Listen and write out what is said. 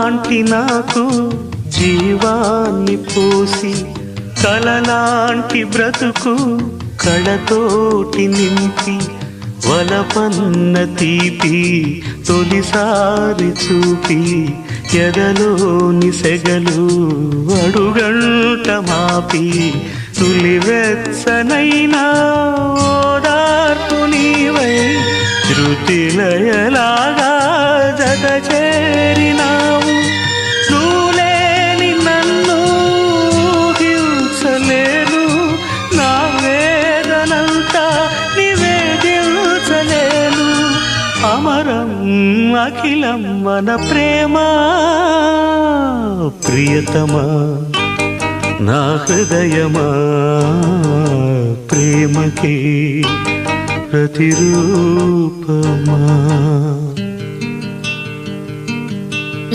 లాంటి నాకు జీవాన్ని పోసి కలలాంటి బ్రతుకు కళతోటి నింపి వలపన్న తీపి తొలిసారి చూపి ఎదలోని సెగలు అడుగంట మాపి తులివెచ్చనైనా ఓదార్పు నీవై శృతిలయలాగా జత చేరినావు నువ్వులేని నన్ను హింసలేను నా వేదనంతా నివేదించలేను అమరం అఖిలం మన ప్రేమ ప్రియతమా నా హృదయమా ప్రేమకి ప్రతిరూపమా